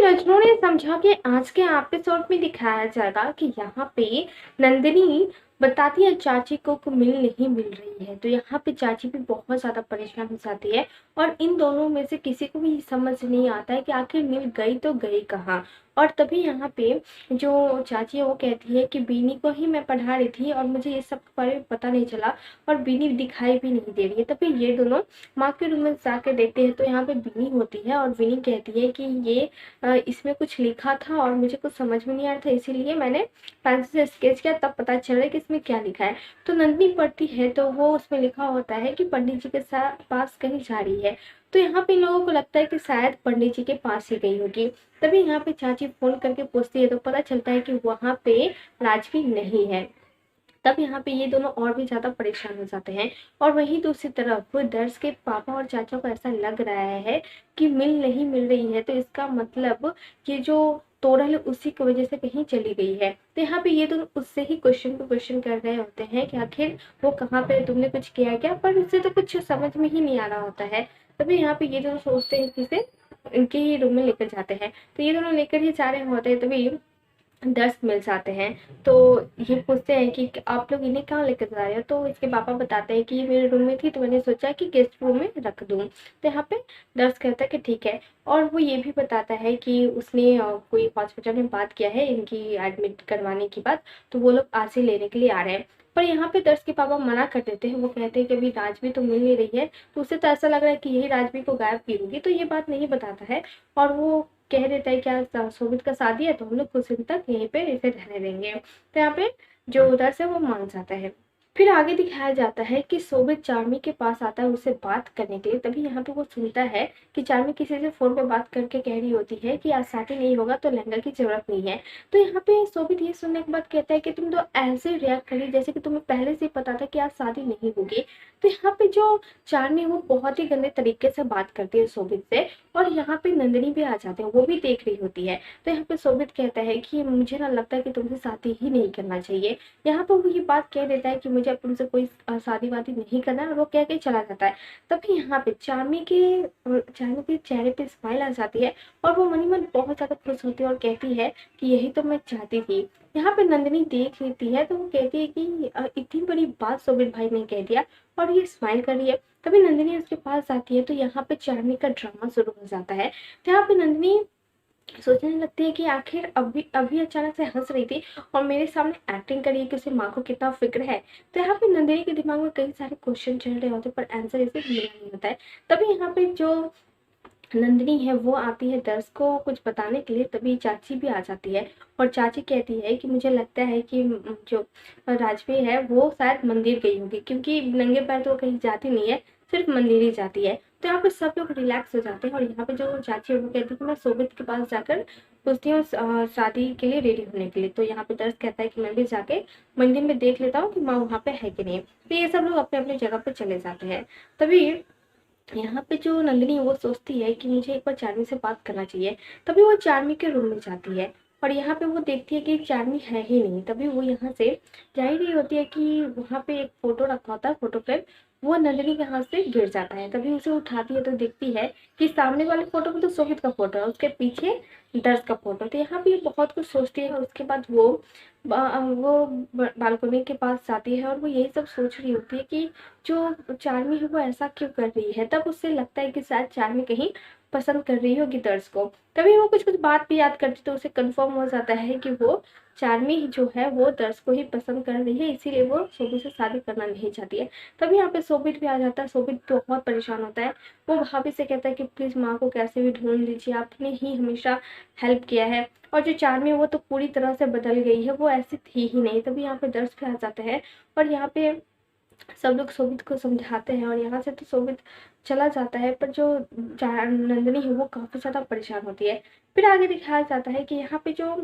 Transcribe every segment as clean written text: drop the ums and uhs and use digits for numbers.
रचना ने समझा कि आज के एपिसोड में दिखाया जाएगा कि यहाँ पे नंदिनी बताती है चाची को मिल नहीं मिल रही है। तो यहाँ पे चाची भी बहुत ज्यादा परेशान हो जाती है और इन दोनों में से किसी को भी समझ नहीं आता है कि आखिर मिल गई तो गई कहाँ। और तभी यहाँ पे जो चाची है वो कहती है कि बीनी को ही मैं पढ़ा रही थी और मुझे ये सब के बारे में पता नहीं चला और बीनी दिखाई भी नहीं दे रही है। तभी ये दोनों माँ के रूम में जाके देखते हैं तो यहाँ पे बीनी होती है और बीनी कहती है कि ये इसमें कुछ लिखा था और मुझे कुछ समझ में नहीं आ रहा था, इसीलिए मैंने पेंसिल से स्केच किया, तब पता चल रहा है कि इसमें क्या लिखा है। तो नंदिनी पढ़ती है तो वो उसमें लिखा होता है कि पंडित जी के साथ पास कहीं जा रही है। तो यहाँ पे इन लोगों को लगता है कि शायद पंडित जी के पास ही गई होगी। तभी यहाँ पे चाची फोन करके पूछती है तो पता चलता है कि वहां पे राजवी नहीं है। तब यहाँ पे ये दोनों और भी ज्यादा परेशान हो जाते हैं। और वहीं दूसरी तरफ दर्श के पापा और चाचा को ऐसा लग रहा है कि मिल नहीं मिल रही है, तो इसका मतलब ये जो तोड़ल है उसी की वजह से कहीं चली गई है। तो यहाँ पे ये दोनों उससे ही क्वेश्चन पे क्वेश्चन कर रहे होते हैं कि आखिर वो कहाँ पे, तुमने कुछ किया क्या, पर उससे तो कुछ समझ में ही नहीं आ रहा होता है। तभी यहाँ पे ये दोनों सोचते हैं कि इसे इनके ही रूम में लेकर जाते हैं। तो ये दोनों लेकर ही जा रहे होते हैं तभी दर्श मिल जाते हैं। तो ये पूछते हैं कि आप लोग इन्हें कहाँ लेकर जा रहे हो। तो इसके पापा बताते हैं कि ये मेरे रूम में थी तो मैंने सोचा कि गेस्ट रूम में रख दूँ। तो यहाँ पे दर्श कहता है कि ठीक है। और वो ये भी बताता है कि उसने कोई हॉस्पिटल में बात किया है इनकी एडमिट करवाने की बात, तो वो लोग आज ही लेने के लिए आ रहे हैं। पर यहाँ पे दर्श के पापा मना कर देते हैं। वो कहते हैं कि अभी राजवी तो मिल नहीं रही है, तो उसे तो ऐसा लग रहा है कि यही राजवी को गायब की होगी, तो ये बात नहीं बताता है। और वो कह देता है क्या शोभित का शादी है तो हम लोग कुछ दिन तक यहीं पे इसे रहने देंगे। तो यहाँ पे जो उधर से वो मान जाता है। फिर आगे दिखाया जाता है कि शोभित चार्मी के पास आता है उससे बात करने के लिए। तभी यहाँ पे वो सुनता है कि चार्मी किसी से फोन पे बात करके कह रही होती है कि आज शादी नहीं होगा तो लहंगा की जरूरत नहीं है। तो यहाँ पे शोभित ये सुनने के बाद कहता है कि तुम तो ऐसे रिएक्ट करी जैसे कि तुम्हें पहले से पता था कि आज शादी नहीं होगी। तो यहाँ पे जो चार्मी वो बहुत ही गंदे तरीके से बात करती है शोभित से। और यहाँ पे नंदिनी भी आ जाते हैं, वो भी देख रही होती है। तो यहाँ पे शोभित कहता है कि मुझे ना लगता है कि तुमसे शादी ही नहीं करना चाहिए। यहाँ पे वो ये बात कह देता है कि मुझे अब तुमसे कोई शादी वादी नहीं करना है और वो कह के चला जाता है। तभी यहाँ पे चार्मी के चेहरे पे स्माइल आ जाती है और वो मनी मन बहुत ज्यादा खुश होती है और कहती है कि यही तो मैं चाहती थी। यहाँ पे नंदिनी देख लेती है तो वो कहती है कि इतनी बड़ी बात शोभित भाई ने कह दिया, और ये स्माइल कर रही है। तभी नंदिनी उसके पास जाती है तो यहाँ पे चार्मी का ड्रामा शुरू हो जाता है। तो यहाँ पे नंदिनी सोचने लगती है कि आखिर अभी अभी अचानक से हंस रही थी और मेरे सामने एक्टिंग करी है कि उसे माँ को कितना फिक्र है। तो यहाँ पे नंदिनी के दिमाग में कई सारे क्वेश्चन चल रहे होते पर आंसर इसे मिला नहीं होता है। तभी यहाँ पे जो नंदिनी है वो आती है दर्श को कुछ बताने के लिए। तभी चाची भी आ जाती है और चाची कहती है कि मुझे लगता है कि जो राजवी है वो शायद मंदिर गई होगी, क्योंकि नंगे पैर तो वो कहीं जाती नहीं है, सिर्फ मंदिर ही जाती है। तो यहाँ पे सब लोग रिलैक्स हो जाते हैं और यहाँ पे जो चाची है वो कहती है कि मैं शोभित के पास जाकर पूछती हूँ शादी के लिए रेडी होने के लिए। तो यहाँ पे दर्श कहता है कि मैं भी जाके मंदिर में देख लेता हूँ कि माँ वहाँ पे है कि नहीं। तो ये सब लोग अपने अपने जगह पे चले जाते हैं। तभी यहाँ पे जो नंदिनी है वो सोचती है कि मुझे एक बार चार्मी से बात करना चाहिए। तभी वो चार्मी के रूम में जाती है और यहाँ पे वो देखती है कि चार्मी है ही नहीं। तभी वो यहाँ से जा ही रही होती है कि वहाँ पे एक फोटो रखा होता है, फोटो फ्रेम, वो नंदिनी के हाथ से गिर जाता है। तभी उसे उठाती है तो देखती है कि सामने वाले फोटो में तो शोभित का फोटो है, उसके पीछे दर्श का फोटो। तो यहाँ पे ये बहुत कुछ सोचती है और उसके बाद वो बालकनी के पास जाती है और वो यही सब सोच रही होती है कि जो चार्मी है वो ऐसा क्यों कर रही है। तब उससे लगता है कि शायद चार्मी कहीं पसंद कर रही होगी दर्श को। तभी वो कुछ कुछ बात भी याद करती तो उसे कंफर्म हो जाता है कि वो चार्मी जो है वो दर्श को ही पसंद कर रही है, इसीलिए वो शोभित से शादी करना नहीं चाहती है। तभी यहाँ पे शोभित भी आ जाता है। शोभित बहुत परेशान होता है। वो भाभी से कहता है कि प्लीज माँ को कैसे भी ढूंढ लीजिए, आपने ही हमेशा हेल्प किया है। और जो चार्मी है वो तो पूरी तरह से बदल गई है, वो ऐसी थी ही नहीं। तभी यहाँ पे दर्श भी आ जाते हैं और यहाँ पे सब लोग शोभित को समझाते हैं और यहाँ से तो शोभित चला जाता है। पर जो नंदिनी है वो काफी ज्यादा परेशान होती है। फिर आगे दिखाया जाता है कि यहाँ पे जो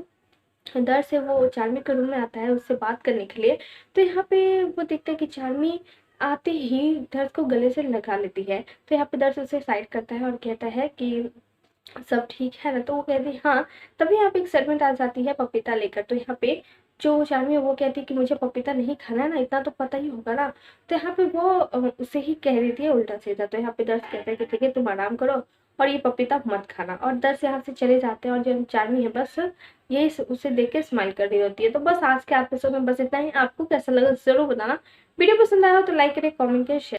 दर्श है वो चार्मी के रूम में आता है उससे बात करने के लिए। तो यहाँ पे वो देखता है कि चार्मी आते ही दर्श को गले से लगा लेती है। तो यहाँ पे दर्श उसे साइड करता है और कहता है कि सब ठीक है ना। तो वो कहती है हाँ। तभी यहाँ पे एक सर्वेंट आ जाती है पपीता लेकर। तो यहाँ पे जो चार्मी है वो कहती है कि मुझे पपीता नहीं खाना है ना, इतना तो पता ही होगा ना। तो यहाँ पे वो उसे ही कह देती है उल्टा सीधा। तो यहाँ पे दर्श कहता है कि ठीक है तुम आराम करो और ये पपीता मत खाना। और 10 यहाँ से चले जाते हैं और जो चार्मी है बस ये उसे देख के स्माइल कर रही होती है। तो बस आज के एपिसोड में बस इतना ही। आपको कैसा लगा ज़रूर बताना। वीडियो पसंद आया हो तो लाइक करें, कमेंट करें, शेयर